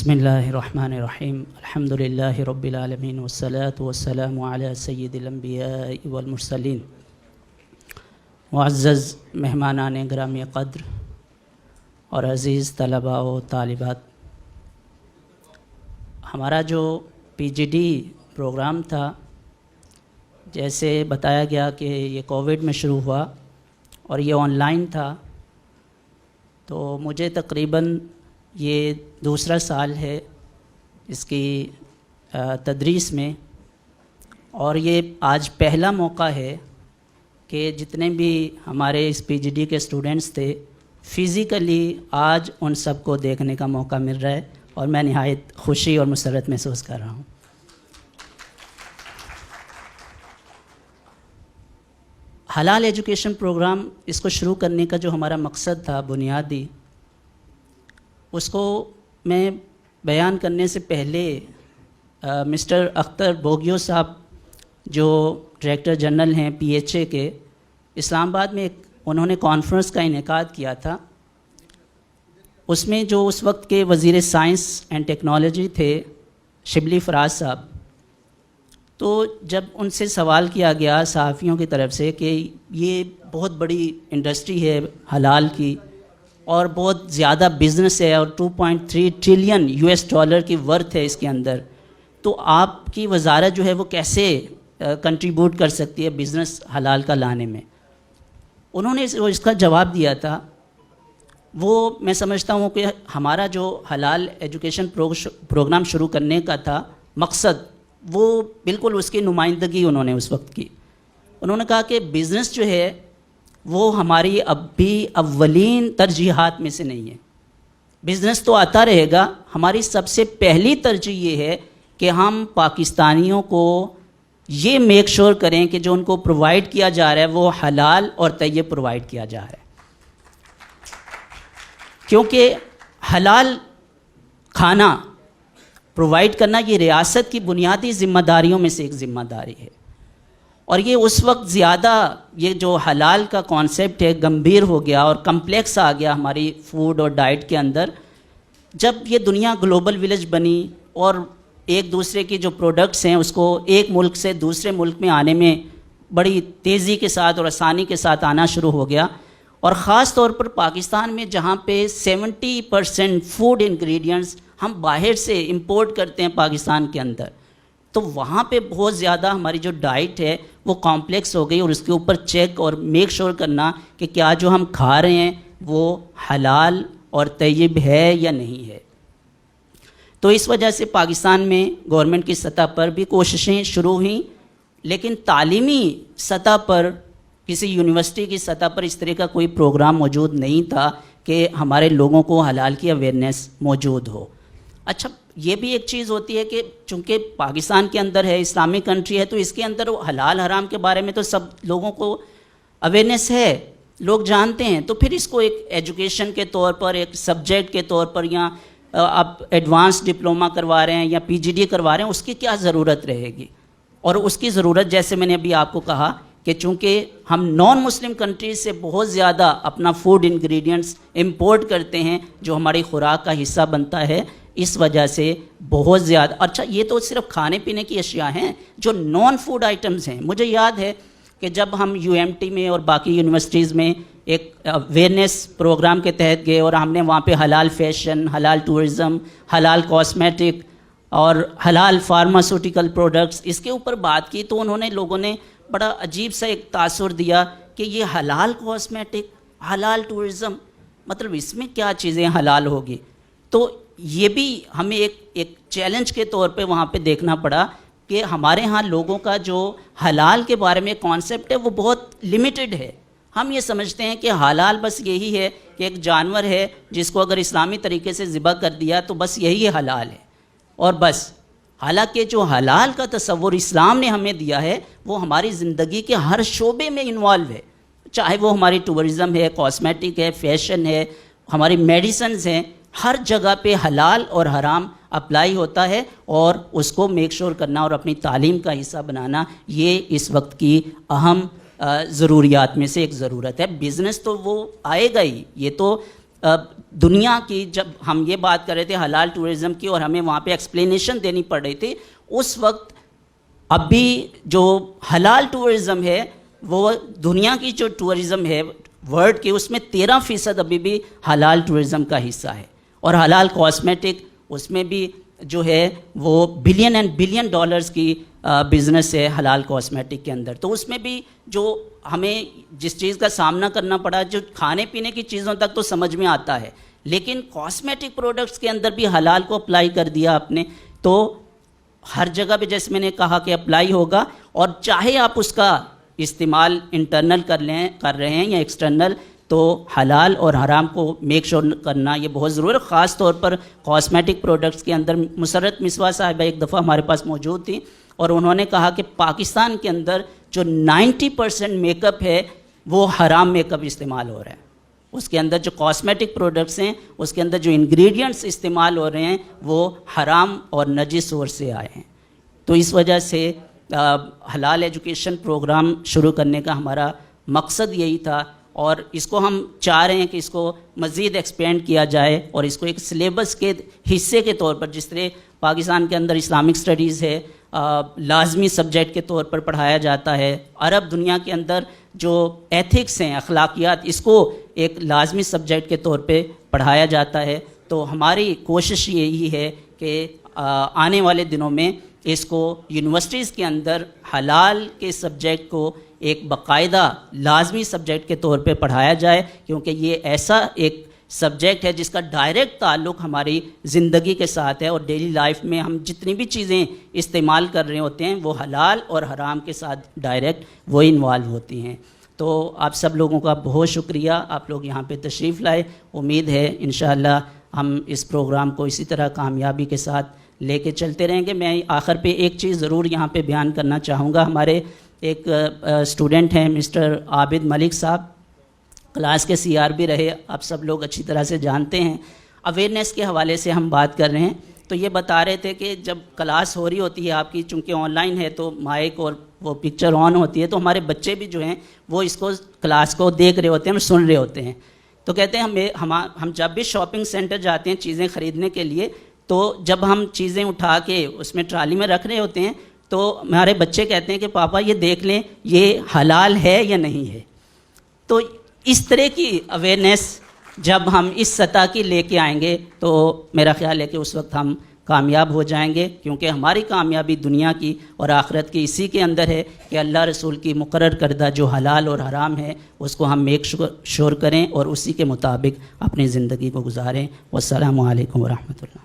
بسم اللہ الرحمن الرحیم الحمد للہ رب العالمین والصلاة والسلام علی سید الانبیاء والمرسلین. معزز مہمانان گرامی قدر اور عزیز طلباء و طالبات، ہمارا جو پی جی ڈی پروگرام تھا، جیسے بتایا گیا کہ یہ کووڈ میں شروع ہوا اور یہ آن لائن تھا، تو مجھے تقریباً یہ دوسرا سال ہے اس کی تدریس میں، اور یہ آج پہلا موقع ہے کہ جتنے بھی ہمارے اس پی جی ڈی کے اسٹوڈنٹس تھے فزیکلی آج ان سب کو دیکھنے کا موقع مل رہا ہے، اور میں نہایت خوشی اور مسرت محسوس کر رہا ہوں. حلال ایجوکیشن پروگرام، اس کو شروع کرنے کا جو ہمارا مقصد تھا بنیادی، اس کو میں بیان کرنے سے پہلے مسٹر اختر بوگیو صاحب جو ڈائریکٹر جنرل ہیں پی ایچ اے کے، اسلام آباد میں انہوں نے کانفرنس کا انعقاد کیا تھا. اس میں جو اس وقت کے وزیر سائنس اینڈ ٹیکنالوجی تھے شبلی فراز صاحب، تو جب ان سے سوال کیا گیا صحافیوں کی طرف سے کہ یہ بہت بڑی انڈسٹری ہے حلال کی اور بہت زیادہ بزنس ہے اور 2.3 ٹریلین $US کی ورتھ ہے اس کے اندر، تو آپ کی وزارت جو ہے وہ کیسے کنٹریبیوٹ کر سکتی ہے بزنس حلال کا لانے میں؟ انہوں نے اس کا جواب دیا تھا. وہ میں سمجھتا ہوں کہ ہمارا جو حلال ایجوکیشن پروگرام شروع کرنے کا تھا مقصد، وہ بالکل اس کی نمائندگی انہوں نے اس وقت کی. انہوں نے کہا کہ بزنس جو ہے وہ ہماری اب بھی اولین ترجیحات میں سے نہیں ہے. بزنس تو آتا رہے گا، ہماری سب سے پہلی ترجیح یہ ہے کہ ہم پاکستانیوں کو یہ میک شور کریں کہ جو ان کو پرووائڈ کیا جا رہا ہے وہ حلال اور طیب پرووائڈ کیا جا رہا ہے، کیونکہ حلال کھانا پرووائڈ کرنا یہ ریاست کی بنیادی ذمہ داریوں میں سے ایک ذمہ داری ہے. اور یہ اس وقت زیادہ یہ جو حلال کا کانسیپٹ ہے گمبھیر ہو گیا اور کمپلیکس آ گیا ہماری فوڈ اور ڈائٹ کے اندر، جب یہ دنیا گلوبل ولیج بنی اور ایک دوسرے کی جو پروڈکٹس ہیں اس کو ایک ملک سے دوسرے ملک میں آنے میں بڑی تیزی کے ساتھ اور آسانی کے ساتھ آنا شروع ہو گیا. اور خاص طور پر پاکستان میں جہاں پہ 70% فوڈ انگریڈینٹس ہم باہر سے امپورٹ کرتے ہیں پاکستان کے اندر، تو وہاں پہ بہت زیادہ ہماری جو ڈائٹ ہے وہ کمپلیکس ہو گئی، اور اس کے اوپر چیک اور میک شور کرنا کہ کیا جو ہم کھا رہے ہیں وہ حلال اور طیب ہے یا نہیں ہے. تو اس وجہ سے پاکستان میں گورنمنٹ کی سطح پر بھی کوششیں شروع ہوئیں، لیکن تعلیمی سطح پر کسی یونیورسٹی کی سطح پر اس طرح کا کوئی پروگرام موجود نہیں تھا کہ ہمارے لوگوں کو حلال کی اویئرنیس موجود ہو. اچھا، یہ بھی ایک چیز ہوتی ہے کہ چونکہ پاکستان کے اندر ہے، اسلامک کنٹری ہے، تو اس کے اندر حلال حرام کے بارے میں تو سب لوگوں کو اویئرنیس ہے، لوگ جانتے ہیں. تو پھر اس کو ایک ایجوکیشن کے طور پر، ایک سبجیکٹ کے طور پر، یا آپ ایڈوانس ڈپلومہ کروا رہے ہیں یا پی جی ڈی کروا رہے ہیں، اس کی کیا ضرورت رہے گی؟ اور اس کی ضرورت جیسے میں نے ابھی آپ کو کہا کہ چونکہ ہم نان مسلم کنٹریز سے بہت زیادہ اپنا فوڈ انگریڈینٹس امپورٹ کرتے ہیں جو ہماری خوراک کا حصہ بنتا ہے، اس وجہ سے بہت زیادہ. اچھا، یہ تو صرف کھانے پینے کی اشیاء ہیں، جو نان فوڈ آئٹمز ہیں. مجھے یاد ہے کہ جب ہم یو ایم ٹی میں اور باقی یونیورسٹیز میں ایک اویئرنیس پروگرام کے تحت گئے، اور ہم نے وہاں پہ حلال فیشن، حلال ٹورزم، حلال کاسمیٹک اور حلال فارماسوٹیکل پروڈکٹس اس کے اوپر بات کی، تو انہوں نے لوگوں نے بڑا عجیب سا ایک تاثر دیا کہ یہ حلال کاسمیٹک، حلال ٹورزم، مطلب اس میں کیا چیزیں حلال ہوگی؟ تو یہ بھی ہمیں ایک چیلنج کے طور پہ وہاں پہ دیکھنا پڑا کہ ہمارے ہاں لوگوں کا جو حلال کے بارے میں کانسیپٹ ہے وہ بہت لمیٹڈ ہے. ہم یہ سمجھتے ہیں کہ حلال بس یہی ہے کہ ایک جانور ہے جس کو اگر اسلامی طریقے سے ذبح کر دیا تو بس یہی حلال ہے اور بس. حالانکہ جو حلال کا تصور اسلام نے ہمیں دیا ہے وہ ہماری زندگی کے ہر شعبے میں انوالو ہے، چاہے وہ ہماری ٹورزم ہے، کاسمیٹک ہے، فیشن ہے، ہماری میڈیسنز ہیں، ہر جگہ پہ حلال اور حرام اپلائی ہوتا ہے، اور اس کو میک شور کرنا اور اپنی تعلیم کا حصہ بنانا یہ اس وقت کی اہم ضروریات میں سے ایک ضرورت ہے. بزنس تو وہ آئے گا ہی، یہ تو دنیا کی جب ہم یہ بات کر رہے تھے حلال ٹورزم کی اور ہمیں وہاں پہ ایکسپلینیشن دینی پڑ رہی تھی، اس وقت ابھی جو حلال ٹورزم ہے وہ دنیا کی جو ٹورزم ہے ورلڈ کی، اس میں 13% ابھی بھی حلال ٹورزم کا حصہ ہے. اور حلال کاسمیٹک اس میں بھی جو ہے وہ بلین اینڈ بلین ڈالرز کی بزنس ہے حلال کاسمیٹک کے اندر. تو اس میں بھی جو ہمیں جس چیز کا سامنا کرنا پڑا، جو کھانے پینے کی چیزوں تک تو سمجھ میں آتا ہے، لیکن کاسمیٹک پروڈکٹس کے اندر بھی حلال کو اپلائی کر دیا آپ نے، تو ہر جگہ پہ جیسے میں نے کہا کہ اپلائی ہوگا. اور چاہے آپ اس کا استعمال انٹرنل کر رہے ہیں یا ایکسٹرنل، تو حلال اور حرام کو میک شور کرنا یہ بہت ضروری ہے. خاص طور پر کاسمیٹک پروڈکٹس کے اندر مسرت مسوا صاحبہ ایک دفعہ ہمارے پاس موجود تھی اور انہوں نے کہا کہ پاکستان کے اندر جو 90% میک اپ ہے وہ حرام میک اپ استعمال ہو رہا ہے. اس کے اندر جو کاسمیٹک پروڈکٹس ہیں اس کے اندر جو انگریڈینٹس استعمال ہو رہے ہیں وہ حرام اور نجس سورس سے آئے ہیں. تو اس وجہ سے حلال ایجوکیشن پروگرام شروع کرنے کا ہمارا مقصد یہی تھا، اور اس کو ہم چاہ رہے ہیں کہ اس کو مزید ایکسپینڈ کیا جائے اور اس کو ایک سلیبس کے حصے کے طور پر، جس طرح پاکستان کے اندر اسلامک اسٹڈیز ہے لازمی سبجیکٹ کے طور پر پڑھایا جاتا ہے، عرب دنیا کے اندر جو ایتھکس ہیں اخلاقیات اس کو ایک لازمی سبجیکٹ کے طور پہ پڑھایا جاتا ہے. تو ہماری کوشش یہی ہے کہ آنے والے دنوں میں اس کو یونیورسٹیز کے اندر حلال کے سبجیکٹ کو ایک باقاعدہ لازمی سبجیکٹ کے طور پہ پڑھایا جائے، کیونکہ یہ ایسا ایک سبجیکٹ ہے جس کا ڈائریکٹ تعلق ہماری زندگی کے ساتھ ہے، اور ڈیلی لائف میں ہم جتنی بھی چیزیں استعمال کر رہے ہوتے ہیں وہ حلال اور حرام کے ساتھ ڈائریکٹ وہ انوالو ہوتی ہیں. تو آپ سب لوگوں کا بہت شکریہ، آپ لوگ یہاں پہ تشریف لائے. امید ہے انشاءاللہ ہم اس پروگرام کو اسی طرح کامیابی کے ساتھ لے کے چلتے رہیں گے. میں آخر پہ ایک چیز ضرور یہاں پہ بیان کرنا چاہوں گا. ہمارے ایک اسٹوڈنٹ ہیں مسٹر عابد ملک صاحب، کلاس کے سی آر بھی رہے، آپ سب لوگ اچھی طرح سے جانتے ہیں. اویئرنیس کے حوالے سے ہم بات کر رہے ہیں، تو یہ بتا رہے تھے کہ جب کلاس ہو رہی ہوتی ہے آپ کی، چونکہ آن لائن ہے تو مائک اور وہ پکچر آن ہوتی ہے، تو ہمارے بچے بھی جو ہیں وہ اس کو کلاس کو دیکھ رہے ہوتے ہیں اور سن رہے ہوتے ہیں. تو کہتے ہیں ہم جب بھی شاپنگ سینٹر جاتے ہیں چیزیں خریدنے کے لیے، تو جب ہم چیزیں اٹھا کے اس میں ٹرالی میں رکھ رہے ہوتے ہیں تو ہمارے بچے کہتے ہیں کہ پاپا یہ دیکھ لیں یہ حلال ہے یا نہیں ہے. تو اس طرح کی اویئرنیس جب ہم اس سطح کی لے کے آئیں گے تو میرا خیال ہے کہ اس وقت ہم کامیاب ہو جائیں گے، کیونکہ ہماری کامیابی دنیا کی اور آخرت کی اسی کے اندر ہے کہ اللہ رسول کی مقرر کردہ جو حلال اور حرام ہے اس کو ہم میک شور کریں اور اسی کے مطابق اپنی زندگی کو گزاریں. والسلام علیکم ورحمۃ اللہ.